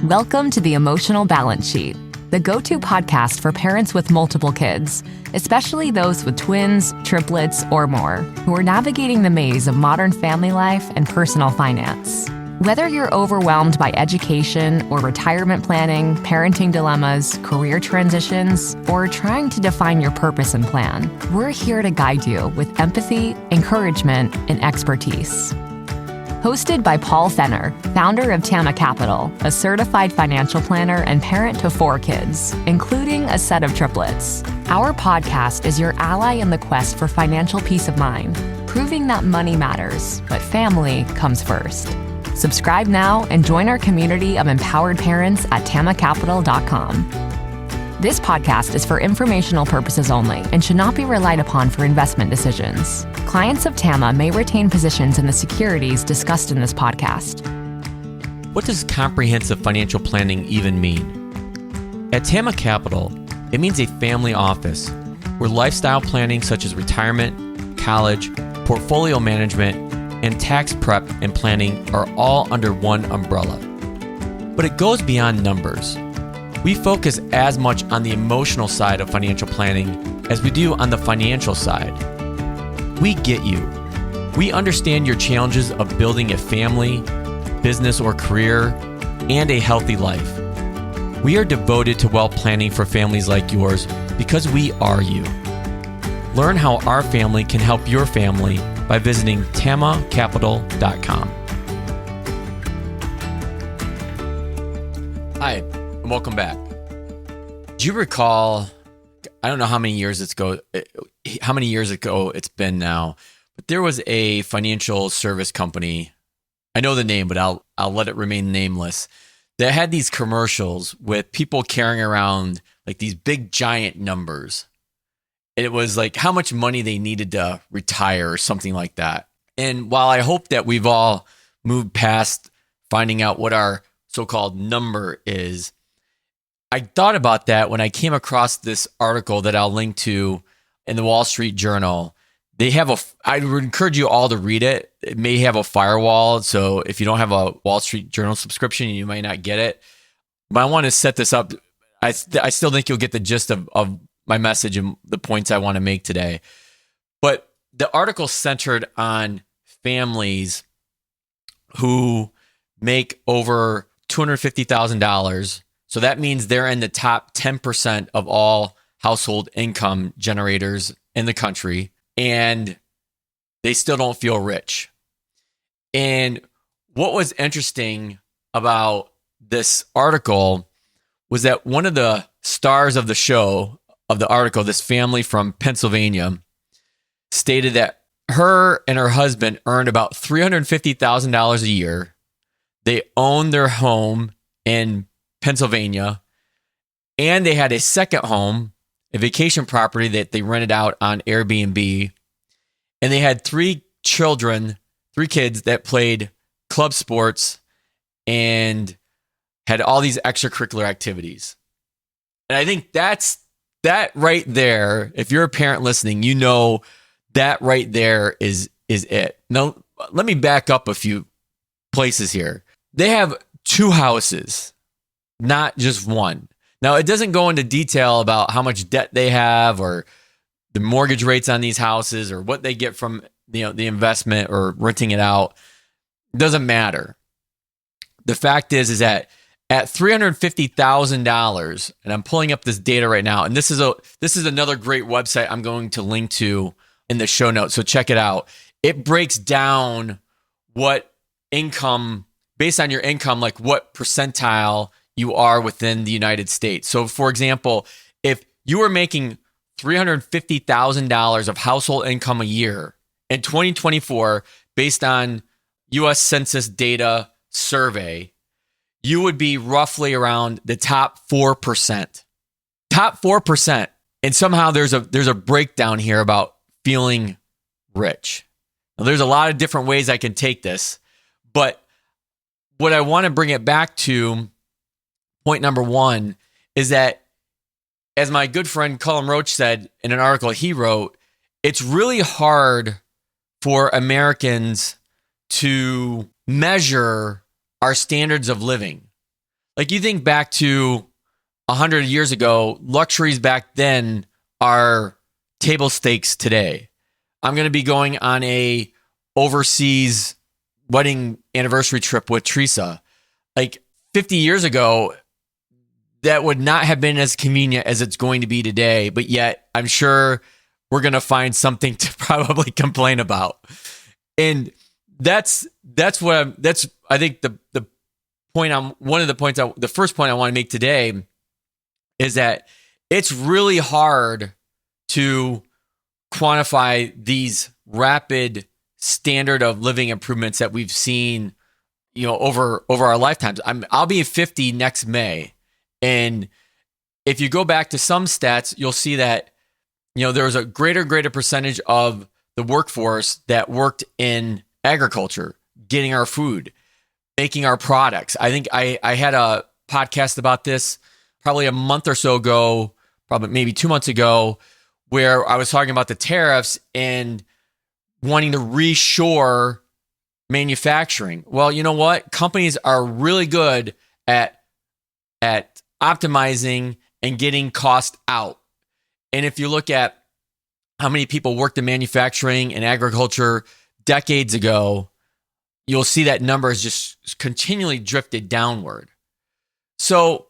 Welcome to the Emotional Balance Sheet, the go-to podcast for parents with multiple kids, especially those with twins, triplets, or more, who are navigating the maze of modern family life and personal finance. Whether you're overwhelmed by education or retirement planning, parenting dilemmas, career transitions, or trying to define your purpose and plan, we're here to guide you with empathy, encouragement, and expertise. Hosted by Paul Fenner, founder of Tama Capital, a certified financial planner and parent to 4 kids, including a set of triplets. Our podcast is your ally in the quest for financial peace of mind, proving that money matters, but family comes first. Subscribe now and join our community of empowered parents at tamacapital.com. This podcast is for informational purposes only and should not be relied upon for investment decisions. Clients of Tama may retain positions in the securities discussed in this podcast. What does comprehensive financial planning even mean? At Tama Capital, it means a family office where lifestyle planning such as retirement, college, portfolio management, and tax prep and planning are all under one umbrella. But it goes beyond numbers. We focus as much on the emotional side of financial planning as we do on the financial side. We get you. We understand your challenges of building a family, business or career, and a healthy life. We are devoted to wealth planning for families like yours because we are you. Learn how our family can help your family by visiting tamacapital.com. Hi, and welcome back. Do you recall, I don't know how many years ago it's been now, but there was a financial service company, I know the name, but I'll let it remain nameless, that had these commercials with people carrying around like these big giant numbers. And it was like how much money they needed to retire or something like that. And while I hope that we've all moved past finding out what our so-called number is, I thought about that when I came across this article that I'll link to in the Wall Street Journal. I would encourage you all to read it. It may have a firewall, so if you don't have a Wall Street Journal subscription, you might not get it. But I want to set this up. I still think you'll get the gist of my message and the points I want to make today. But the article centered on families who make over $250,000. So that means they're in the top 10% of all household income generators in the country, and they still don't feel rich. And what was interesting about this article was that one of the stars of the show, of the article, this family from Pennsylvania, stated that her and her husband earned about $350,000 a year. They owned their home in Pennsylvania, and they had a second home, a vacation property that they rented out on Airbnb. And they had 3 kids that played club sports and had all these extracurricular activities. And I think that right there, if you're a parent listening, you know that right there is it. Now, let me back up a few places here. They have 2 houses, not just one. Now, it doesn't go into detail about how much debt they have or the mortgage rates on these houses or what they get from the investment or renting it out. It doesn't matter. The fact is that at $350,000, and I'm pulling up this data right now, and this is another great website I'm going to link to in the show notes, so check it out. It breaks down what income, based on your income, like what percentile you are within the United States. So for example, if you were making $350,000 of household income a year in 2024, based on U.S. Census data survey, you would be roughly around the top 4%. Top 4%. And somehow there's a breakdown here about feeling rich. Now, there's a lot of different ways I can take this, but what I want to bring it back to, point number 1, is that, as my good friend Cullum Roach said in an article he wrote, it's really hard for Americans to measure our standards of living. Like you think back to 100 years ago, luxuries back then are table stakes today. I'm going to be going on a overseas wedding anniversary trip with Teresa. Like 50 years ago, that would not have been as convenient as it's going to be today. But yet I'm sure we're going to find something to probably complain about. And I think the first point I want to make today is that it's really hard to quantify these rapid standard of living improvements that we've seen, over our lifetimes. I'll be 50 next May. And if you go back to some stats, you'll see that, there was a greater percentage of the workforce that worked in agriculture, getting our food, making our products. I think I had a podcast about this probably a month or so ago, probably maybe 2 months ago, where I was talking about the tariffs and wanting to reshore manufacturing. Well, you know what? Companies are really good at optimizing and getting cost out. And if you look at how many people worked in manufacturing and agriculture decades ago, you'll see that number has just continually drifted downward. So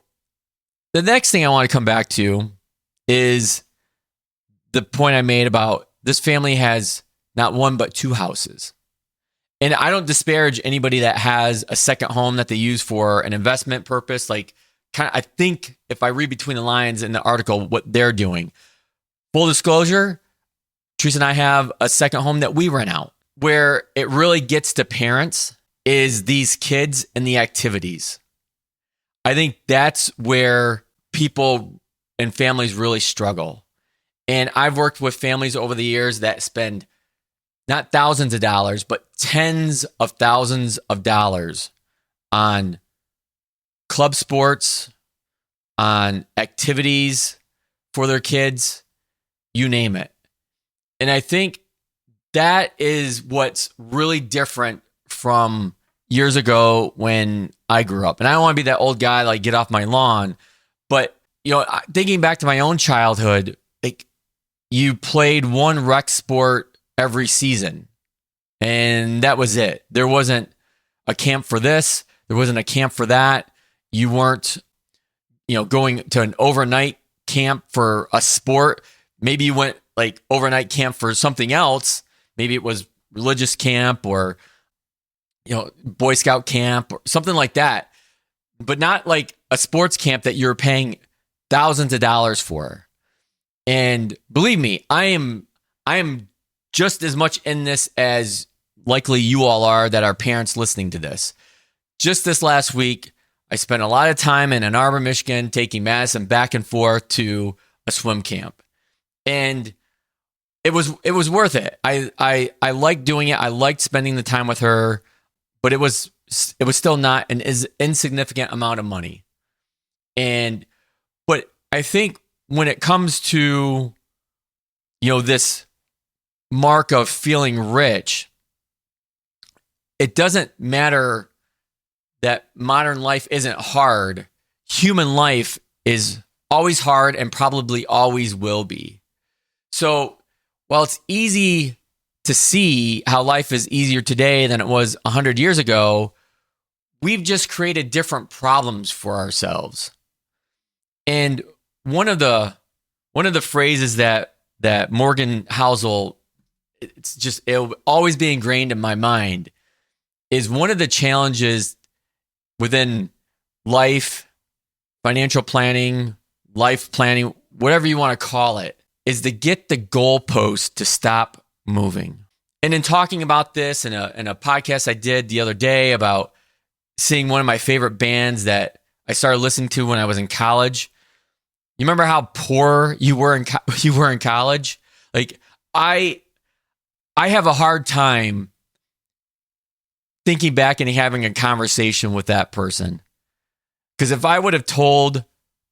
the next thing I want to come back to is the point I made about this family has not one, but two houses. And I don't disparage anybody that has a second home that they use for an investment purpose. I think if I read between the lines in the article, what they're doing. Full disclosure, Teresa and I have a second home that we rent out. Where it really gets to parents is these kids and the activities. I think that's where people and families really struggle. And I've worked with families over the years that spend not thousands of dollars, but tens of thousands of dollars on club sports, on activities for their kids, you name it. And I think that is what's really different from years ago when I grew up. And I don't want to be that old guy, like get off my lawn. But, thinking back to my own childhood, like you played one rec sport every season and that was it. There wasn't a camp for this. There wasn't a camp for that. You weren't, going to an overnight camp for a sport. Maybe you went like overnight camp for something else. Maybe it was religious camp or, Boy Scout camp or something like that, but not like a sports camp that you're paying thousands of dollars for. And believe me, I am just as much in this as likely you all are that are parents listening to this. Just this last week, I spent a lot of time in Ann Arbor, Michigan, taking Madison back and forth to a swim camp. And it was worth it. I liked doing it. I liked spending the time with her, but it was still not an insignificant amount of money. But I think when it comes to, this mark of feeling rich, it doesn't matter that modern life isn't hard. Human life is always hard and probably always will be. So while it's easy to see how life is easier today than it was 100 years ago, we've just created different problems for ourselves. And one of the phrases that Morgan Housel, it'll always be ingrained in my mind, is one of the challenges within life, financial planning, life planning, whatever you want to call it, is to get the goalpost to stop moving. And in talking about this in a podcast I did the other day about seeing one of my favorite bands that I started listening to when I was in college. You remember how poor you were in college? Like I have a hard time thinking back and having a conversation with that person. Because if I would have told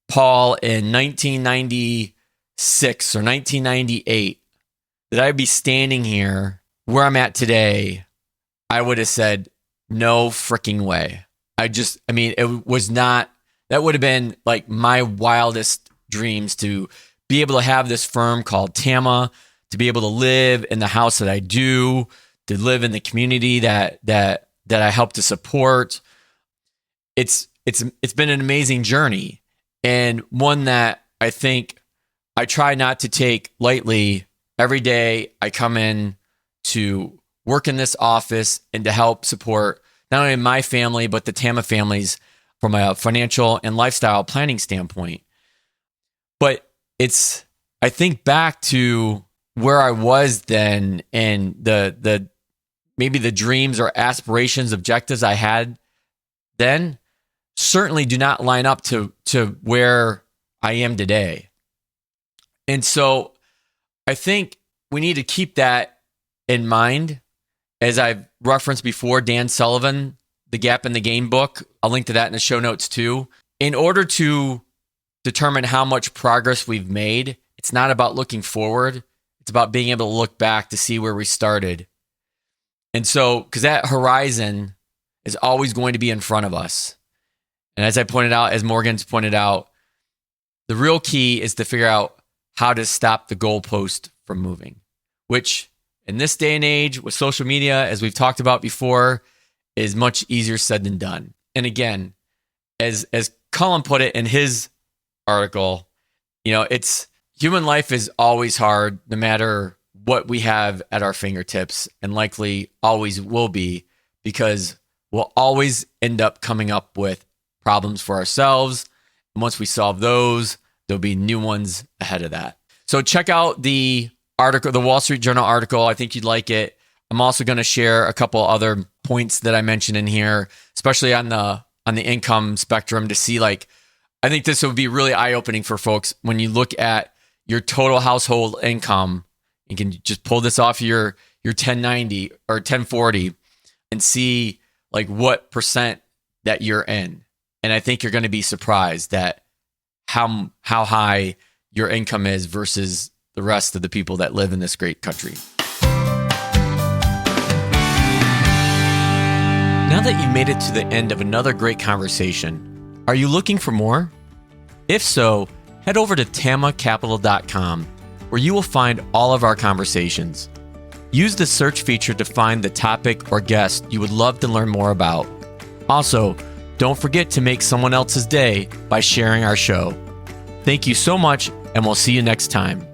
Paul in 1996 or 1998 that I'd be standing here where I'm at today, I would have said, no freaking way. It was not That would have been like my wildest dreams, to be able to have this firm called Tama, to be able to live in the house that I do, to live in the community that I help to support. It's been an amazing journey, and one that I think I try not to take lightly. Every day I come in to work in this office and to help support not only my family, but the Tama families from a financial and lifestyle planning standpoint. But I think back to where I was then, and the maybe the dreams or aspirations, objectives I had then certainly do not line up to where I am today. And so I think we need to keep that in mind. As I've referenced before, Dan Sullivan, The Gap in the Game book, I'll link to that in the show notes too. In order to determine how much progress we've made, it's not about looking forward. It's about being able to look back to see where we started. And so, because that horizon is always going to be in front of us. And as I pointed out, as Morgan's pointed out, the real key is to figure out how to stop the goalpost from moving, which in this day and age with social media, as we've talked about before, is much easier said than done. And again, as Colin put it in his article, it's human life is always hard, no matter what we have at our fingertips, and likely always will be, because we'll always end up coming up with problems for ourselves. And once we solve those, there'll be new ones ahead of that. So check out the article, the Wall Street Journal article. I think you'd like it. I'm also going to share a couple other points that I mentioned in here, especially on the income spectrum, to see, like, I think this would be really eye-opening for folks when you look at your total household income. You can just pull this off your 1090 or 1040 and see like what percent that you're in. And I think you're going to be surprised that how high your income is versus the rest of the people that live in this great country. Now that you've made it to the end of another great conversation, are you looking for more? If so, head over to tamacapital.com, where you will find all of our conversations. Use the search feature to find the topic or guest you would love to learn more about. Also, don't forget to make someone else's day by sharing our show. Thank you so much, and we'll see you next time.